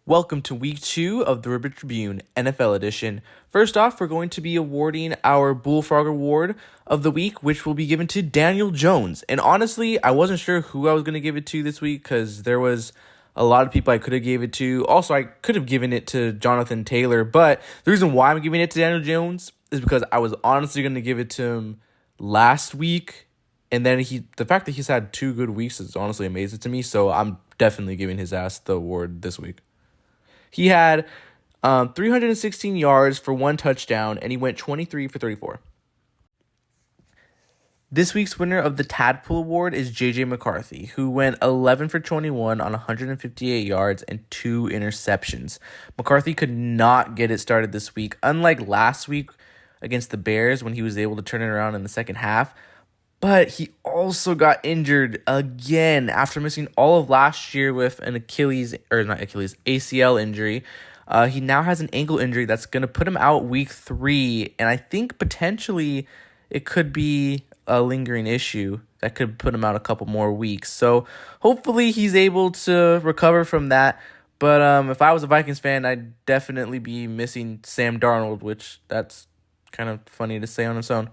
Welcome to week 2 of the Ribbit Tribune NFL edition. First off, we're going to be awarding our Bullfrog Award of the week, which will be given to Daniel Jones. And honestly, I wasn't sure who I was going to give it to this week because there was a lot of people I could have gave it to. Also, I could have given it to Jonathan Taylor, but the reason why I'm giving it to Daniel Jones is because I was honestly going to give it to him last week. And then the fact that he's had 2 good weeks is honestly amazing to me. So I'm definitely giving his ass the award this week. He had 316 yards for 1 touchdown, and he went 23 for 34. This week's winner of the Tadpole Award is J.J. McCarthy, who went 11 for 21 on 158 yards and 2 interceptions. McCarthy could not get it started this week, unlike last week against the Bears when he was able to turn it around in the second half. But he also got injured again after missing all of last year with an ACL injury. He now has an ankle injury that's going to put him out week 3. And I think potentially it could be a lingering issue that could put him out a couple more weeks. So hopefully he's able to recover from that. But if I was a Vikings fan, I'd definitely be missing Sam Darnold, which that's kind of funny to say on its own.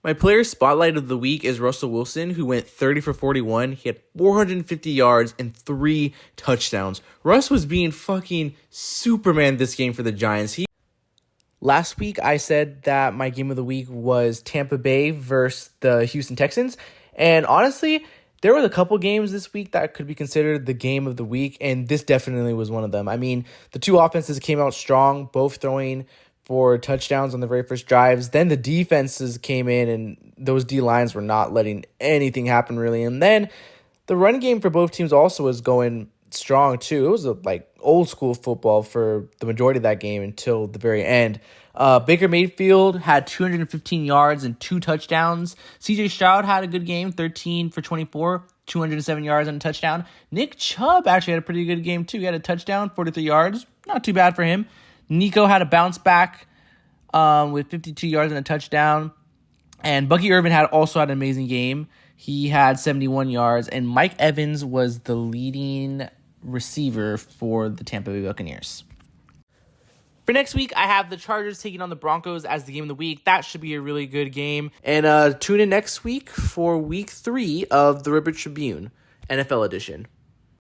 My player spotlight of the week is Russell Wilson, who went 30 for 41. He had 450 yards and 3 touchdowns. Russ was being fucking Superman this game for the Giants. Last week, I said that my game of the week was Tampa Bay versus the Houston Texans. And honestly, there was a couple games this week that could be considered the game of the week, and this definitely was one of them. I mean, the 2 offenses came out strong, both throwing for touchdowns on the very first drives. Then the defenses came in, and those D-lines were not letting anything happen, really. And then the run game for both teams also was going strong, too. It was like old-school football for the majority of that game until the very end. Baker Mayfield had 215 yards and 2 touchdowns. C.J. Stroud had a good game, 13 for 24, 207 yards and a touchdown. Nick Chubb actually had a pretty good game, too. He had a touchdown, 43 yards. Not too bad for him. Nico had a bounce back with 52 yards and a touchdown. And Bucky Irvin also had an amazing game. He had 71 yards. And Mike Evans was the leading receiver for the Tampa Bay Buccaneers. For next week, I have the Chargers taking on the Broncos as the game of the week. That should be a really good game. And tune in next week for week 3 of the Ribbit Tribune NFL edition.